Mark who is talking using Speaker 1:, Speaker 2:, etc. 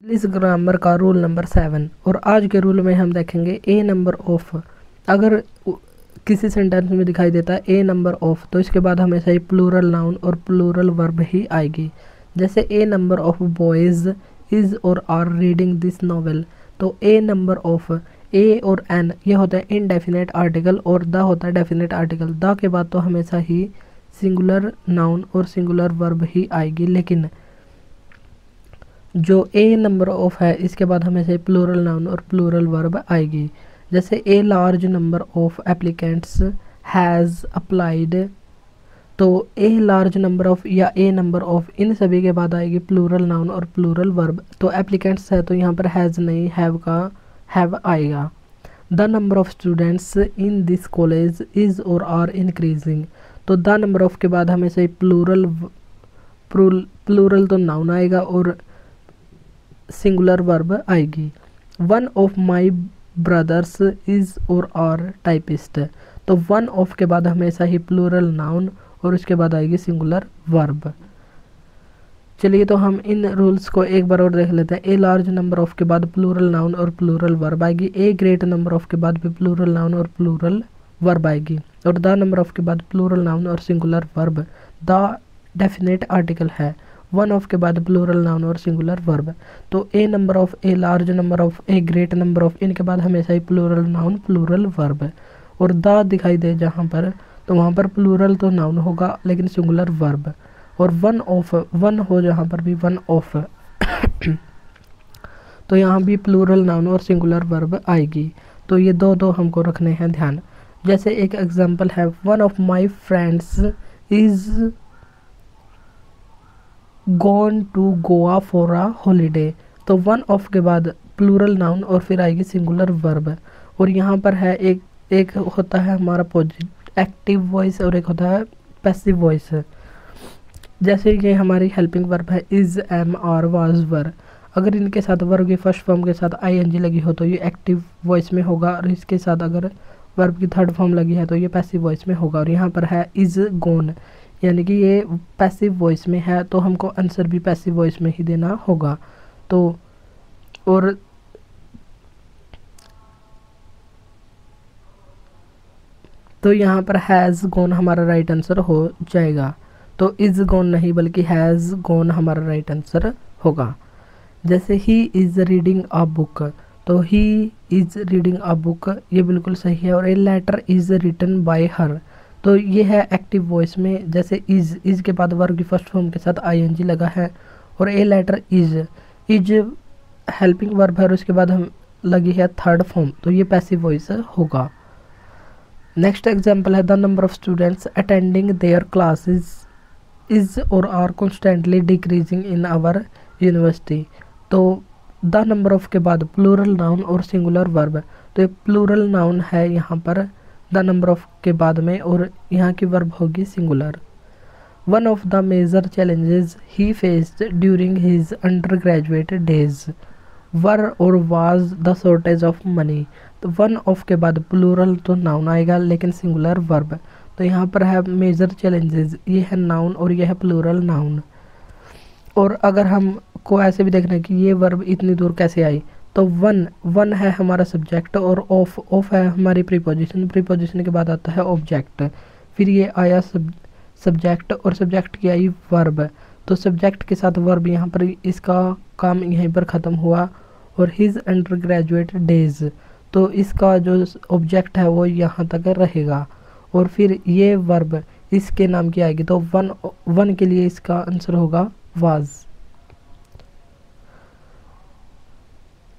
Speaker 1: English grammar का rule number 7। और आज के रूल में हम देखेंगे ए नंबर ऑफ। अगर किसी सेंटेंस में दिखाई देता है ए नंबर ऑफ, तो इसके बाद हमेशा ही प्लूरल नाउन और प्लूरल वर्ब ही आएगी। जैसे ए नंबर ऑफ बॉयज़ इज़ और आर रीडिंग दिस नॉवेल, तो ए नंबर ऑफ, ए और एन ये होता है इनडेफिनेट आर्टिकल और द होता है डेफिनेट आर्टिकल। द के बाद तो हमेशा ही सिंगुलर नाउन और सिंगुलर वर्ब ही आएगी, लेकिन जो ए नंबर ऑफ है इसके बाद हमेशा प्लूरल नाउन और प्लूरल वर्ब आएगी। जैसे ए large number of applicants has applied, तो ए लार्ज नंबर ऑफ या ए नंबर ऑफ इन सभी के बाद आएगी प्लूरल नाउन और प्लूरल वर्ब। तो एप्लीकेंट्स है तो यहाँ पर हैज़ नहीं, हैव का हैव आएगा। The number of students in this college is और आर इंक्रीजिंग, तो द नंबर ऑफ के बाद हमेशा ही प्लूरल तो नाउन आएगा और सिंगुलर वर्ब आएगी। One of my brothers is और आर टाइपिस्ट, तो वन ऑफ के बाद हमेशा ही प्लूरल नाउन और उसके बाद आएगी सिंगुलर वर्ब। चलिए तो हम इन रूल्स को एक बार और देख लेते हैं। ए लार्ज नंबर ऑफ के बाद प्लूरल नाउन और प्लूरल वर्ब आएगी। ए ग्रेट नंबर ऑफ के बाद भी प्लूरल नाउन और प्लूरल वर्ब आएगी। और द नंबर ऑफ के बाद प्लूरल नाउन और singular verb. The definite article है। वन ऑफ के बाद प्लूरल नाउन और सिंगुलर वर्ब। तो a number of, a large number of, a great number of, इनके बाद हमेशा ही प्लूरल नाउन प्लूरल वर्ब। और द दिखाई दे जहाँ पर, तो वहाँ पर प्लूरल तो नाउन होगा लेकिन सिंगुलर वर्ब। और वन ऑफ, वन हो जहाँ पर भी वन ऑफ तो यहाँ भी प्लूरल नाउन और सिंगुलर वर्ब आएगी। तो ये दो हमको रखने हैं ध्यान। जैसे एक एग्जांपल है, one of my friends is gone to Goa for a holiday, तो वन ऑफ के बाद प्लूरल नाउन और फिर आएगी सिंगुलर वर्ब। और यहाँ पर है एक होता है हमारा एक्टिव वॉइस और एक होता है पैसिव वॉइस। जैसे ये हमारी हेल्पिंग वर्ब है इज़, एम, आर, वाज, वर। अगर इनके साथ वर्ब की फर्स्ट फॉर्म के साथ आईएनजी लगी हो तो ये एक्टिव वॉइस में होगा, और इसके साथ अगर वर्ब की थर्ड फॉर्म लगी है तो ये पैसिव वॉइस में होगा। और यहाँ पर है इज़ गोन, यानी कि ये पैसिव वॉइस में है तो हमको आंसर भी पैसिव वॉइस में ही देना होगा। तो यहाँ पर हैज़ गोन हमारा राइट आंसर हो जाएगा। तो इज़ गोन नहीं बल्कि हैज़ गोन हमारा राइट आंसर होगा। जैसे he is reading a book, तो he is reading a book ये बिल्कुल सही है। और a letter is written by her, तो ये है एक्टिव वॉइस में। जैसे इज़ के बाद वर्ब की फर्स्ट फॉर्म के साथ आईएनजी लगा है और a letter is helping verb है और उसके बाद हम लगी है थर्ड फॉर्म, तो ये पैसिव वॉइस होगा। नेक्स्ट एग्जांपल है, the number of students attending their classes is और are constantly decreasing in our university, तो द नंबर ऑफ के बाद प्लूरल नाउन और सिंगुलर वर्ब। तो ये प्लूरल नाउन है यहाँ पर द नंबर ऑफ के बाद में और यहाँ की वर्ब होगी singular. One of the major challenges he faced during his undergraduate days were और was the shortage of money, तो वन ऑफ के बाद प्लूरल तो नाउन आएगा लेकिन सिंगुलर वर्ब। तो यहाँ पर है मेजर चैलेंजेस, ये है नाउन और ये है प्लूरल नाउन। और अगर हम को ऐसे भी देखना है कि ये वर्ब इतनी दूर कैसे आई, तो वन है हमारा सब्जेक्ट और ऑफ है हमारी प्रीपोजिशन के बाद आता है ऑब्जेक्ट। फिर ये आया सब्जेक्ट और सब्जेक्ट की आई वर्ब, तो सब्जेक्ट के साथ वर्ब यहाँ पर इसका काम यहीं पर ख़त्म हुआ। और हिज अंडर ग्रेजुएट डेज, तो इसका जो ऑब्जेक्ट है वो यहाँ तक रहेगा। और फिर ये वर्ब इसके नाम की आएगी, तो वन के लिए इसका आंसर होगा वाज।